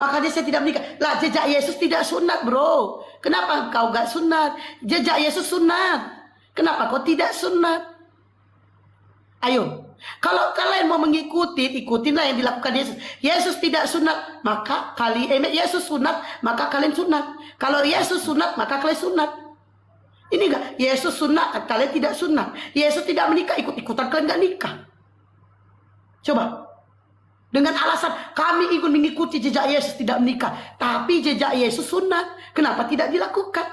Makanya saya tidak menikah. Lah jejak Yesus tidak sunat, bro. Kenapa kau gak sunat? Jejak Yesus sunat. Kenapa kau tidak sunat? Ayo. Kalau kalian mau mengikuti, ikutinlah yang dilakukan Yesus. Yesus tidak sunat, maka Yesus sunat, maka kalian sunat. Kalau Yesus sunat, maka kalian sunat. Ini enggak, Yesus sunat, kalian tidak sunat. Yesus tidak menikah, ikut-ikutan kalian enggak nikah. Coba. Dengan alasan kami ingin mengikuti jejak Yesus tidak menikah. Tapi jejak Yesus sunat. Kenapa tidak dilakukan?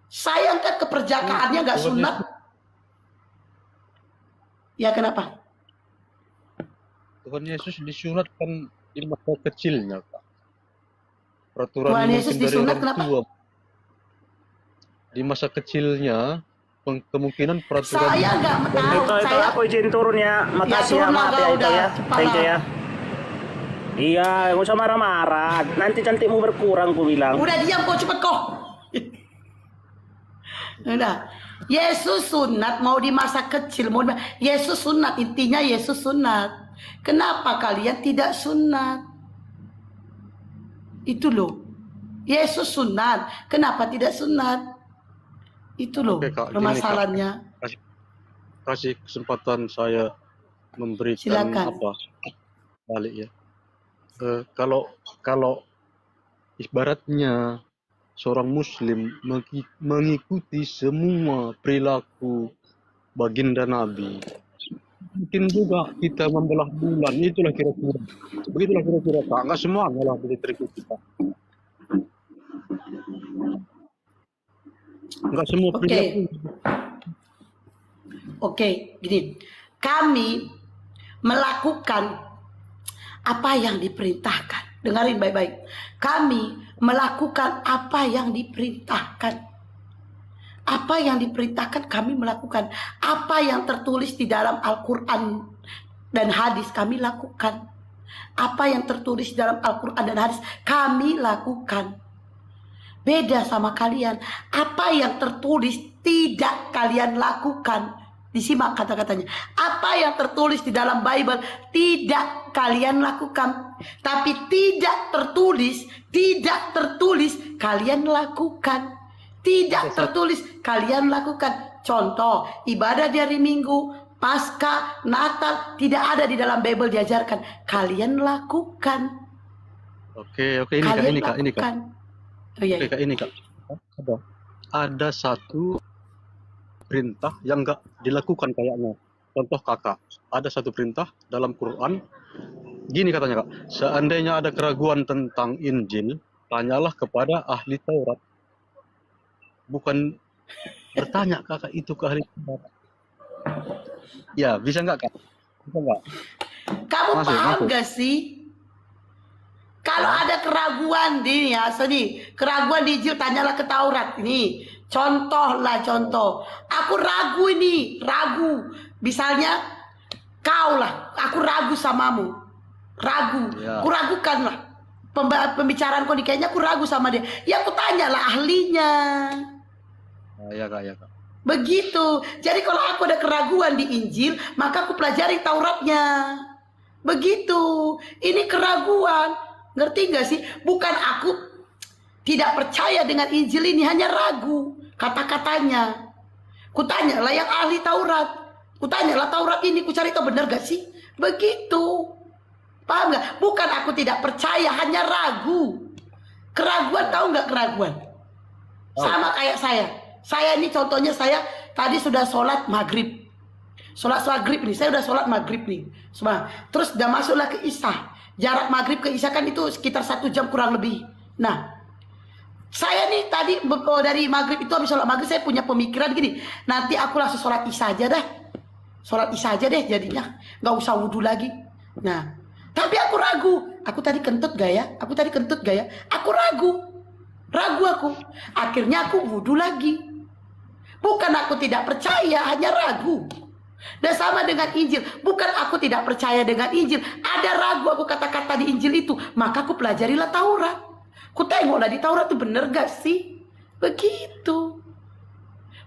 Sayangkan keperjakaannya nggak sunat. Ya kenapa? Tuhan Yesus disunatkan di masa kecilnya, Kak. Peraturan Tuhan Yesus disunat kenapa? Tua. Di masa kecilnya kemungkinan peraturan saya nggak tahu. Itu aku izin turun ya. Makasih ya, maaf ya itu ya. Thank you ya. Iya, nggak usah marah-marah. Nanti cantikmu berkurang, ku bilang. Udah diam kok, cepet kok. Udah. Yesus sunat mau di masa kecil, mau Yesus sunat, intinya Yesus sunat. Kenapa kalian tidak sunat? Itu loh. Yesus sunat, kenapa tidak sunat? Itu loh. Oke, Kak, permasalahannya. Kasih kesempatan saya memberikan silakan. Apa balik ya. Kalau ibaratnya seorang muslim mengikuti semua perilaku baginda Nabi, mungkin juga kita membelah bulan. Begitulah kira-kira Kak. Nggak semua malah begitu kita. Nggak semua perilaku. Oke, gini. Kami melakukan apa yang diperintahkan. Dengarin baik-baik. Kami melakukan apa yang diperintahkan. Apa yang diperintahkan kami melakukan. Apa yang tertulis di dalam Al-Quran dan hadis kami lakukan. Apa yang tertulis di dalam Al-Quran dan hadis kami lakukan. Beda sama kalian. Apa yang tertulis tidak kalian lakukan. Disimak kata-katanya. Apa yang tertulis di dalam Bible tidak kalian lakukan. Tapi tidak tertulis kalian lakukan. Tidak tertulis kalian lakukan. Contoh, ibadah di hari Minggu, Paskah, Natal tidak ada di dalam Bible diajarkan. Kalian lakukan. Oke, ini Kak. Oh, iya. Oke, Kak, ini Kak. Ada satu perintah yang enggak dilakukan kayaknya. Contoh Kakak, ada satu perintah dalam Quran. Gini katanya Kak, seandainya ada keraguan tentang Injil, tanyalah kepada ahli Taurat. Bukan bertanya Kakak itu ke ahli Taurat. Ya, bisa enggak Kak? Bisa enggak? Kamu paham gak sih? Kalau ada keraguan di keraguan di Injil, tanyalah ke Taurat. Ini contoh. Aku ragu ini, Misalnya kau lah, aku ragu samamu. Aku ragukan lah. Pembicaraan kau nih kayaknya aku ragu sama dia. Ya aku tanyalah ahlinya. Ya Kak. Begitu. Jadi kalau aku ada keraguan di Injil, maka aku pelajari Tauratnya. Begitu. Ini keraguan. Ngerti gak sih? Bukan aku tidak percaya dengan Injil ini, hanya ragu kata-katanya. Kutanyalah yang ahli Taurat. Kutanyalah Taurat ini, kucari tahu benar gak sih? Begitu. Paham gak? Bukan aku tidak percaya, hanya ragu. Keraguan, tahu gak keraguan? Sama kayak saya. Saya ini contohnya, saya tadi sudah sholat maghrib. Sholat maghrib nih, saya udah sholat maghrib nih. Terus udah masuklah ke Isya. Jarak maghrib ke Isya kan itu sekitar 1 jam kurang lebih. Nah, saya nih tadi dari maghrib itu habis sholat maghrib saya punya pemikiran gini. Nanti aku langsung sholat Isya aja dah. Sholat Isya aja deh jadinya. Nggak usah wudhu lagi. Nah, tapi aku ragu. Aku tadi kentut gak ya? Aku ragu. Aku. Akhirnya aku wudhu lagi. Bukan aku tidak percaya, hanya ragu. Dan sama dengan Injil, bukan aku tidak percaya dengan Injil, ada ragu aku kata-kata di Injil itu, maka aku pelajarilah Taurat. Ku tengoklah di Taurat itu bener gak sih? Begitu.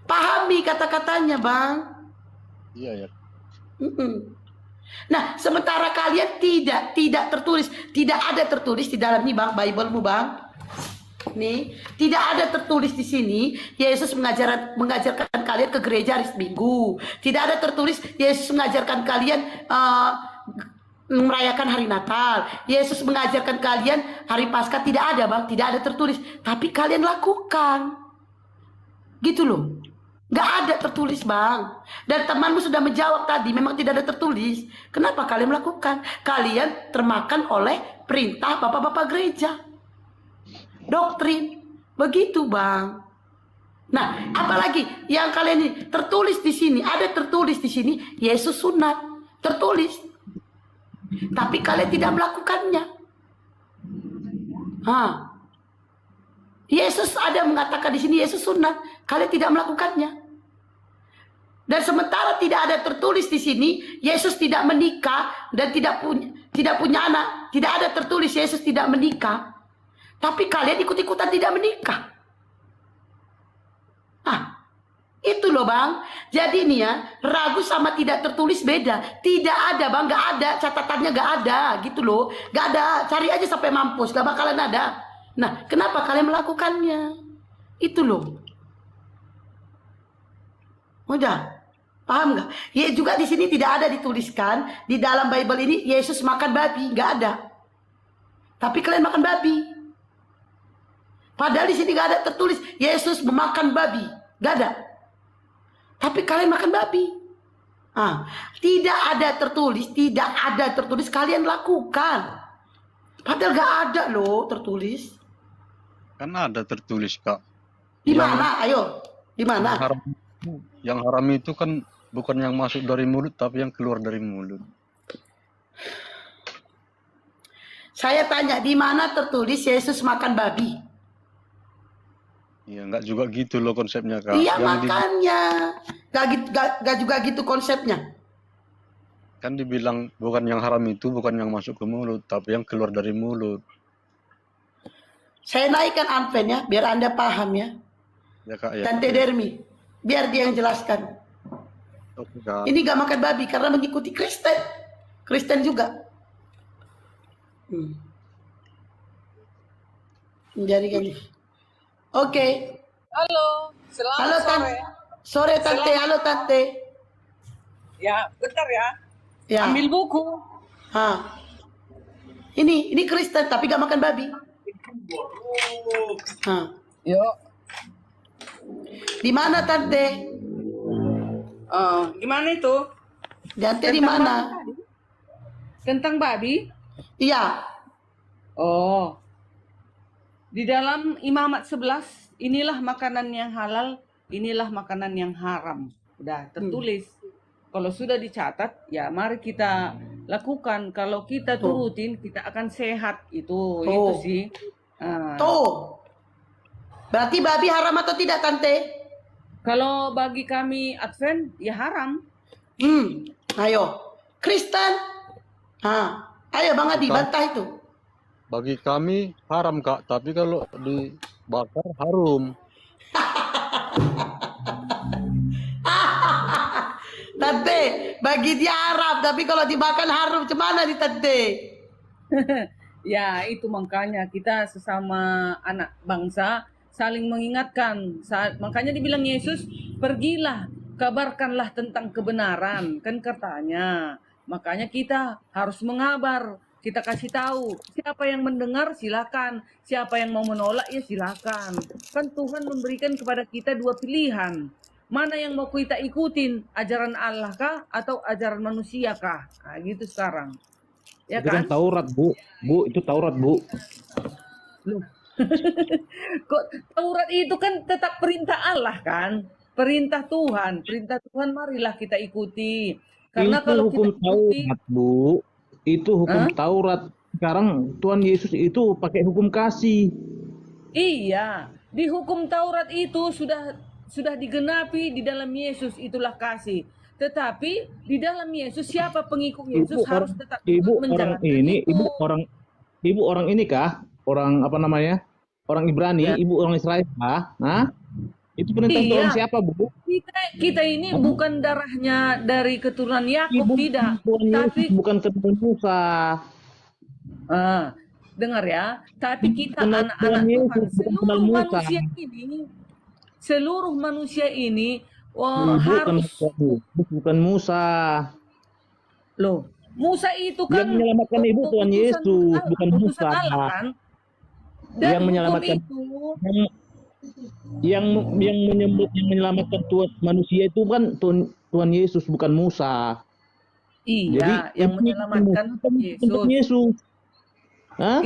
Pahami kata-katanya, Bang. Iya ya. Nah, sementara kalian tidak tertulis, tidak ada tertulis di dalam nih Bang, Bible-mu Bang. Nih, tidak ada tertulis di sini Yesus mengajarkan kalian ke gereja hari Minggu. Tidak ada tertulis Yesus mengajarkan kalian merayakan hari Natal. Yesus mengajarkan kalian hari Paskah, tidak ada Bang, tidak ada tertulis. Tapi kalian lakukan. Gitu loh. Gak ada tertulis Bang. Dan temanmu sudah menjawab tadi, memang tidak ada tertulis. Kenapa kalian melakukan? Kalian termakan oleh perintah bapak-bapak gereja. Doktrin. Begitu Bang. Nah, apalagi yang kalian ini tertulis di sini, ada tertulis di sini Yesus sunat. Tertulis. Tapi kalian tidak melakukannya. Yesus ada mengatakan di sini Yesus sunat, kalian tidak melakukannya. Dan sementara tidak ada tertulis di sini Yesus tidak menikah dan tidak punya anak, tidak ada tertulis Yesus tidak menikah. Tapi kalian ikut-ikutan tidak menikah. Itu loh Bang. Jadi nih ya, ragu sama tidak tertulis beda. Tidak ada Bang, gak ada, catatannya gak ada gitu loh. Gak ada, cari aja sampai mampus, gak bakalan ada. Nah, kenapa kalian melakukannya? Itu loh. Udah, paham gak? Ya juga di sini tidak ada dituliskan di dalam Bible ini Yesus makan babi, gak ada. Tapi kalian makan babi. Padahal di sini gak ada tertulis Yesus memakan babi, gak ada. Tapi kalian makan babi. Tidak ada tertulis, kalian lakukan. Padahal gak ada loh tertulis. Kan ada tertulis Kak. Di mana? Ayo, di mana? Yang haram itu kan bukan yang masuk dari mulut, tapi yang keluar dari mulut. Saya tanya, di mana tertulis Yesus makan babi? Iya, nggak juga gitu loh konsepnya Kak. Iya makanya, gak juga gitu konsepnya. Kan dibilang bukan yang haram itu, bukan yang masuk ke mulut, tapi yang keluar dari mulut. Saya naikkan Advent ya, biar Anda paham ya. Ya Kak ya. Tante Dermi, biar dia yang jelaskan. Oke, Kak. Ini gak makan babi karena mengikuti Kristen. Kristen juga. Jadi gini. Oke. Halo, selamat Halo sore. Sore Tante, halo Tante. Ya, bentar ya. Ya. Ambil buku. Ini Kristen tapi gak makan babi. Yuk. Di mana Tante? Gimana itu? Tante di mana? Tentang babi? Iya. Oh. Di dalam Imamat 11, inilah makanan yang halal, inilah makanan yang haram. Udah tertulis. Kalau sudah dicatat, ya mari kita lakukan. Kalau kita turutin, kita akan sehat. Itu sih. Tuh. Berarti babi haram atau tidak Tante? Kalau bagi kami Advent, ya haram. Ayo. Kristen. Ayo Bang Adi, bantah itu. Bagi kami haram Kak, tapi kalau dibakar harum. Tante, bagi dia haram, tapi kalau dimakan harum, cemana nih Tante? Ya, itu makanya kita sesama anak bangsa saling mengingatkan. Makanya dibilang Yesus, pergilah, kabarkanlah tentang kebenaran. Kan katanya. Makanya kita harus mengabar. Kita kasih tahu, siapa yang mendengar silakan, siapa yang mau menolak ya silakan. Kan Tuhan memberikan kepada kita dua pilihan. Mana yang mau kita ikutin, ajaran Allah kah atau ajaran manusia kah? Nah, gitu sekarang. Ya Itu kan Taurat, Bu. Bu, itu Taurat, Bu. Loh. Kok Taurat itu kan tetap perintah Allah kan? Perintah Tuhan marilah kita ikuti. Karena itu kalau hukum kita ikuti, Taurat, Bu. Itu hukum Taurat. Sekarang Tuhan Yesus itu pakai hukum kasih. iya, di hukum Taurat itu sudah digenapi di dalam Yesus, itulah kasih. Tetapi di dalam Yesus siapa pengikut Yesus harus tetap menjalankan itu. Ibu orang ini kah? Orang apa namanya? Orang Ibrani, Ya. ibu orang Israel kah? Hah? Itu penentang Iya. Tuhan siapa, Bu? Kita ini bukan darahnya dari keturunan Yakub, Ibu tidak. Tuhan Tapi Yesus bukan keturunan Musa. dengar ya. Tapi kita Kenal anak-anak Tuhan Tuhan, Yesus, bukan kenal Musa. seluruh manusia ini Ibu harus bukan Musa. loh. Musa itu kan Yang menyelamatkan ibu Tuhan utusan Yesus, Allah, bukan utusan Musa. Allah kan? Dan Yang hukum menyelamatkan itu, yang menyelamatkan Tuhan manusia itu kan Tuhan Yesus, bukan Musa. iya, yang menyelamatkan Yesus. Yesus. Yesus. Hah?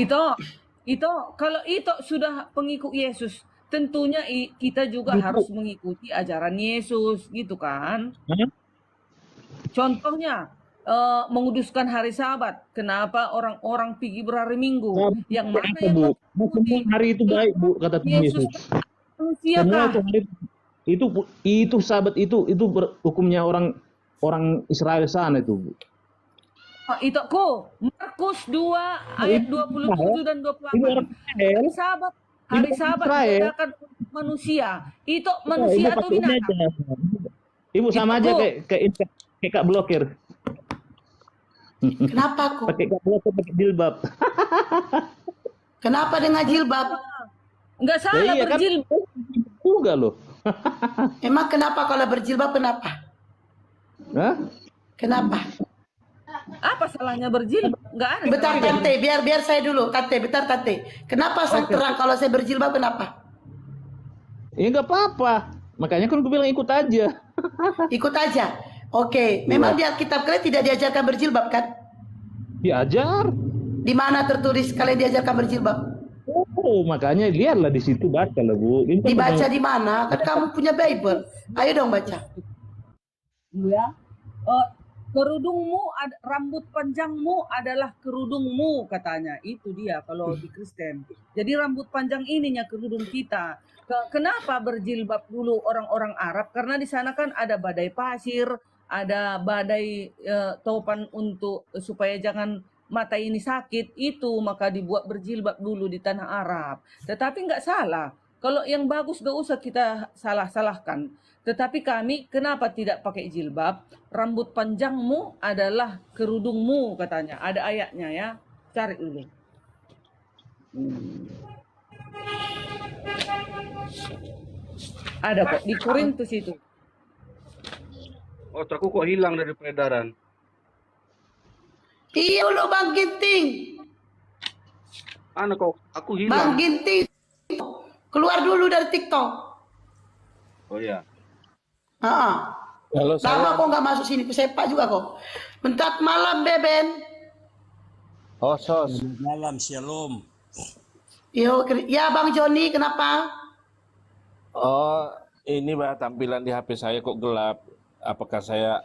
Itu kalau itu sudah pengikut Yesus, tentunya kita juga harus mengikuti ajaran Yesus, gitu kan? Hah? Contohnya menguduskan hari Sabat. Kenapa orang-orang pergi berhari Minggu? Yang mana Kenapa, yang Bu? mengikuti Semua hari itu baik, Bu, kata Tuhan Yesus Yesus. manusia Semua kah? itu hari itu Sabat itu hukumnya orang Israel sana itu, Bu. Itu Markus 2 ayat 27 dan Ini orang 28. Israel. Hari Ibu Sabat Israel. diadakan untuk manusia. Itu Ibu manusia atau pakai ini binatang? aja. Ibu sama Itu, aja Bu. kayak Kak Blokir. Kenapa kok? Pakai Kak Blokir pakai jilbab. Kenapa dengan jilbab? Enggak salah Iya kan? berjilbab. Juga loh. Emang kenapa kalau berjilbab kenapa? Hah? Kenapa? Apa salahnya berjilbab? Enggak ada. Bentar salahnya. tante, biar saya dulu. Tante, bentar tante. Kenapa sang terang kalau saya berjilbab kenapa? Ya nggak apa-apa. Makanya kan gue bilang ikut aja. Ikut aja. Oke, memang di Alkitab kalian tidak diajarkan berjilbab kan? Diajar. Di mana tertulis kalian diajarkan berjilbab? Oh, makanya lihatlah di situ, baca lah, Bu. Ini kan Dibaca di mana? Kan kamu punya Bible. Ayo dong baca. Ya. Kerudungmu, rambut panjangmu adalah kerudungmu, katanya. Itu dia kalau di Kristen. Jadi rambut panjang ininya kerudung kita. Kenapa berjilbab dulu orang-orang Arab? Karena di sana kan ada badai pasir, ada badai topan untuk supaya jangan mata ini sakit. Itu maka dibuat berjilbab dulu di tanah Arab. Tetapi nggak salah. Kalau yang bagus gak usah kita salah-salahkan. Tetapi kami kenapa tidak pakai jilbab? Rambut panjangmu adalah kerudungmu, katanya. Ada ayatnya ya. Cari dulu. Ada kok di Korintus itu. Otakku kok hilang dari peredaran. Iya lo Bang Ginting. Kok aku Bang hilang. Ginting. Keluar dulu dari TikTok. Oh iya. Kalau Lama kok nggak masuk sini, pesepak juga kok. Bentar malam Beben. Sos. Malam, shalom. Yo, ya Bang Joni, kenapa? Oh, ini Mbak, tampilan di HP saya kok gelap. Apakah saya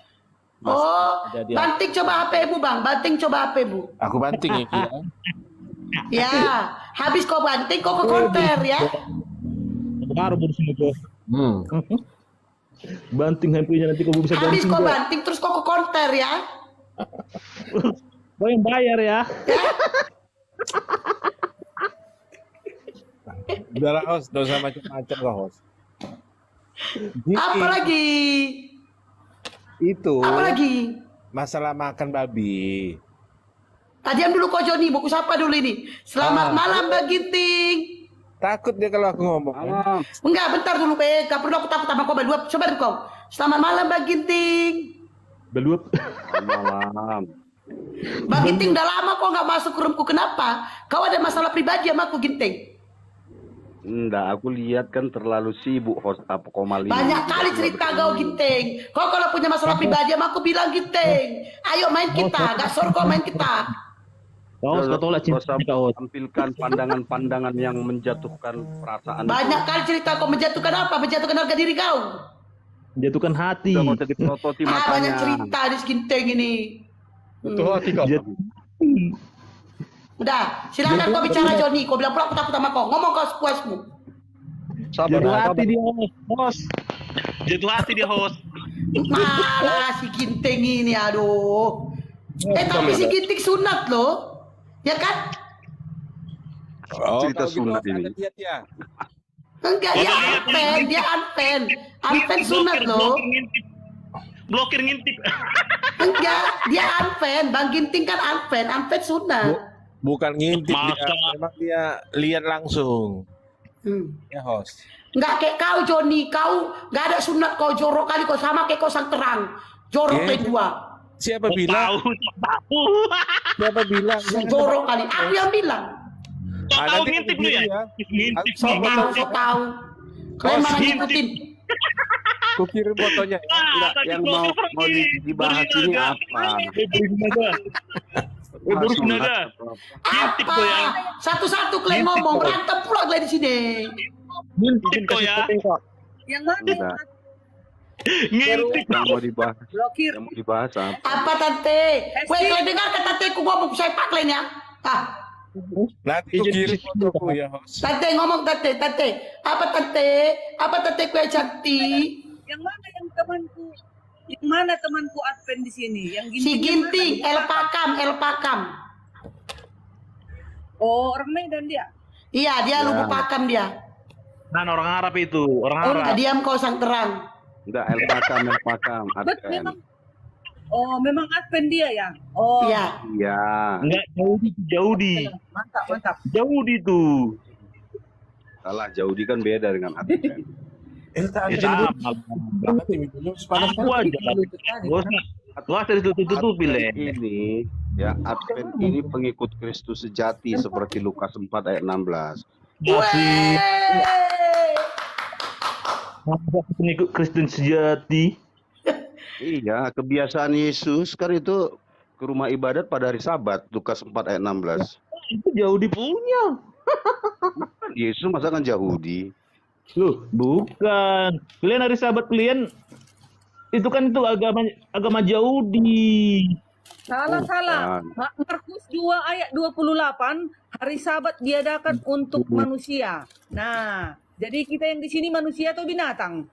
Oh, jadi banting coba HP-mu Bang, banting coba HP-mu. aku banting ya? Kira? Ya, habis kau banting kau ke konter ya. Baru di sini, Bos. Banting HP-nya nanti kau bisa Habis ganti. kau banting terus kau ke konter ya. Kau yang bayar ya. Udahlah, host, gak usah macam-macam lah, host. Apa lagi? Itu Apa lagi? masalah makan babi. Diam dulu kau Joni, buku siapa dulu ini? Selamat malam Bang Ginting. Takut dia kalau aku ngomong. Malam. Enggak, bentar dulu gak perlu aku takut sama kau berdua. Coba dulu kau. Selamat malam Bang Ginting. Beluap. Malam. Bang Ginting udah lama kok nggak masuk ke roomku, kenapa? Kau ada masalah pribadi sama aku Ginting? Enggak, aku lihat kan terlalu sibuk host apa Komal ini. Banyak kali cerita kau Ginting. Kau kalau punya masalah pribadi sama aku bilang Ginting. Ayo main kita, gak sor kau main kita. Kau tolak cinta kau. Tampilkan pandangan-pandangan yang menjatuhkan perasaan. Banyak kali cerita kau menjatuhkan apa? Menjatuhkan harga diri kau. Menjatuhkan hati. Udah mau jadi prototi Banyak matanya. cerita di Ginting ini. Betul hati kau. Udah, silakan kau bicara Joni. Kau bilang pula aku takut sama kau. Ngomong kau sepuasmu. Sabar, Jatuh sabar. hati dia, host. Jatuh hati dia, host. Malah si Ginting ini, aduh. Tapi si Ginting sunat loh. Ya kan? Oh, Cerita kalau gitu, sunat host, ini. ada diet ya. Enggak, dia unfan, dia unfan. Unfan sunat loh. Blokir ngintip. Enggak, dia unfan. Bang Ginting kan unfan sunat. Bukan ngintip dia, Masa? memang dia lihat langsung. Ya host. Enggak kayak kau Joni, kau enggak ada sunat kau jorok kali kau sama kayak kau sang terang. Jorok Eh. kedua. Siapa bilang? Tahu. Siapa bilang? Jorok kali. Aku yang bilang. Kau Ah, tahu nanti ngintip aku lu ya? kirim ya. Ngintip. Aku sama Tahu, kau tahu. Kalian mana ngintip. ngikutin? Aku kirim fotonya. Ah, tadi Yang blokir mau pergi. dibahas ini Bernaga. apa? Bernaga. Boris Naga. Ngintip Apa? kau ya. Satu-satu kalian ngomong, berantem pula kalian di sini. Ngintip kau ya. Yang mana yang Enggak. Ngintip. Yang mau dibahas, blokir? yang mau dibahas apa? Apa tante? Weh, kalian dengar ke tanteku ngomong sepak kalian ya? Ah, Nanti aku kirim fotoku ya host. tante ngomong tante. Apa tante? Apa tanteku yang cantik? Yang mana yang temanku? Yang mana temanku advent di sini? Yang Si yang Ginting, mana? El Pakam. Oh, orang Medan dia. Iya, dia Lubuk Pakam dia. Nah, orang Arab itu, orang Oh, Arab. diam kau sang terang. Enggak, El Pakam, Bet, Adven. memang. Oh, memang advent dia ya. Oh, Iya. Iya. Enggak, Jaudi. mantap. Jaudi tuh. Salah, Jaudi kan beda dengan Adven. Ya sama. Aku aja. Gua usah ditutup-tutupin Le. Ini ya, Adven ini pengikut Kristus sejati seperti Lukas 4 ayat 16. Weh. Pengikut Kristen sejati. Iya, kebiasaan Yesus kan itu ke rumah ibadat pada hari Sabat, Lukas 4 ayat 16. Itu Jaudi punya. Yesus masa kan Yahudi? Loh, bukan. Kalian hari Sabat kalian itu kan itu agama Yahudi. Salah. Bukan. Markus 2 ayat 28, hari Sabat diadakan untuk manusia. Nah, jadi kita yang di sini manusia atau binatang?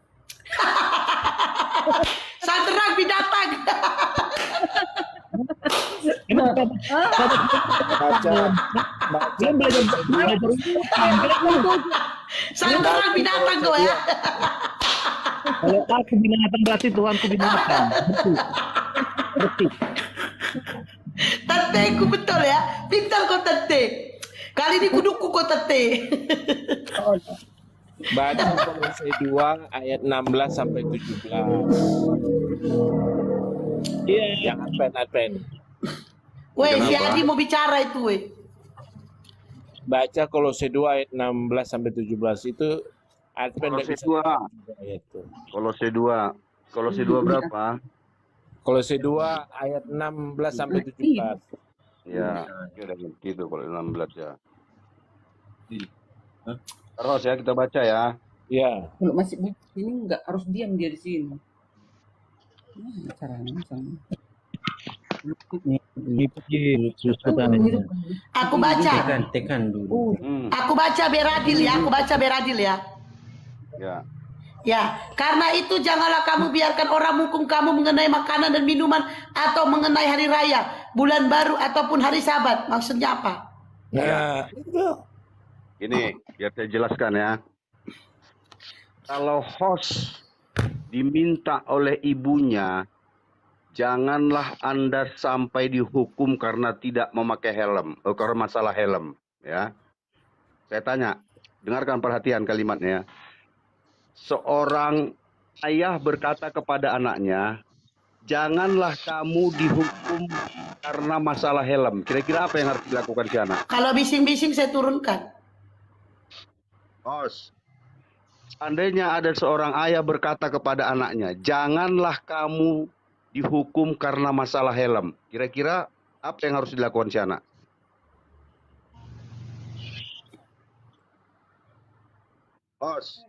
Sang terang binatang. Baca. Sang terang binatang kau ya. Kalau aku binatang berarti Tuhanku binatang. Betul. Tanteku betul ya. Pintar kau tante. Kali ini kuduku kau tante. Baca Kolose 2 ayat 16 sampai 17. Iya. Yang Advent. Weh, si Kenapa? Adi mau bicara itu weh. Baca Kolose 2 ayat 16 sampai 17 itu Advent Kolose bisa 2. ayat itu. Kolose 2. Kolose 2 berapa? Kolose 2 ayat 16 sampai 17. Ya, udah ngerti tuh kalau 16 ya. Terus ya kita baca ya. Ya. Kalau masih ini nggak harus diam dia di sini. Caranya sama. Aku baca. Tekan dulu. Aku baca beradil ya. Aku baca beradil ya. Ya. Ya, karena itu janganlah kamu biarkan orang menghukum kamu mengenai makanan dan minuman atau mengenai hari raya, bulan baru ataupun hari Sabat. Maksudnya apa? Nah, Ini biar saya jelaskan ya. Kalau host diminta oleh ibunya, janganlah Anda sampai dihukum karena tidak memakai helm, karena masalah helm, ya. Saya tanya, dengarkan perhatian kalimatnya. Seorang ayah berkata kepada anaknya, janganlah kamu dihukum karena masalah helm. Kira-kira apa yang harus dilakukan si anak? Kalau bising-bising saya turunkan. Host, seandainya ada seorang ayah berkata kepada anaknya, janganlah kamu dihukum karena masalah helm. Kira-kira apa yang harus dilakukan si anak? Host,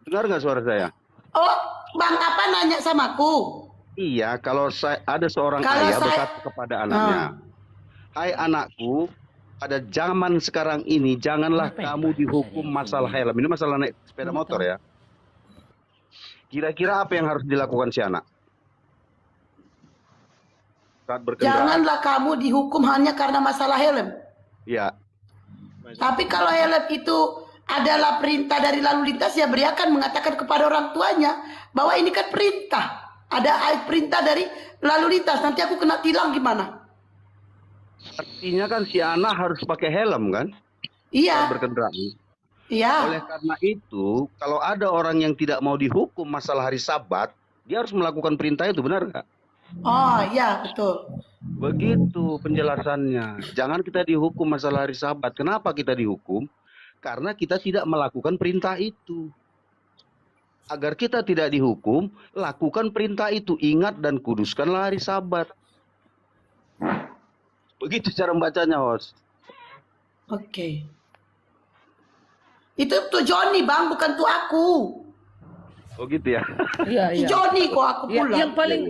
dengar nggak suara saya? Oh, Bang apa nanya samaku? Iya, kalau ada seorang Kalau ayah saya- berkata kepada anaknya, hai anakku, pada zaman sekarang ini janganlah kamu dihukum masalah helm. Ini masalah naik sepeda motor ya. Kira-kira apa yang harus dilakukan si anak saat berkendara? Janganlah kamu dihukum hanya karena masalah helm. Iya, Tapi kalau helm itu adalah perintah dari lalu lintas, ya beliau akan mengatakan kepada orang tuanya bahwa ini kan perintah. Ada ayat perintah dari lalu lintas. Nanti aku kena tilang gimana? Artinya kan si anak harus pakai helm kan? Iya. Saat berkendaraan. Iya. Oleh karena itu, kalau ada orang yang tidak mau dihukum masalah hari Sabat, dia harus melakukan perintah itu, benar nggak? Oh iya betul. Begitu penjelasannya. Jangan kita dihukum masalah hari Sabat. Kenapa kita dihukum? Karena kita tidak melakukan perintah itu. Agar kita tidak dihukum, lakukan perintah itu. Ingat dan kuduskanlah hari Sabat. Begitu cara membacanya, host. Oke. Itu tuh Johnny bang, bukan tuh aku. Oh gitu ya. Iya, Si iya. Johnny kok aku Ya, pulang. yang paling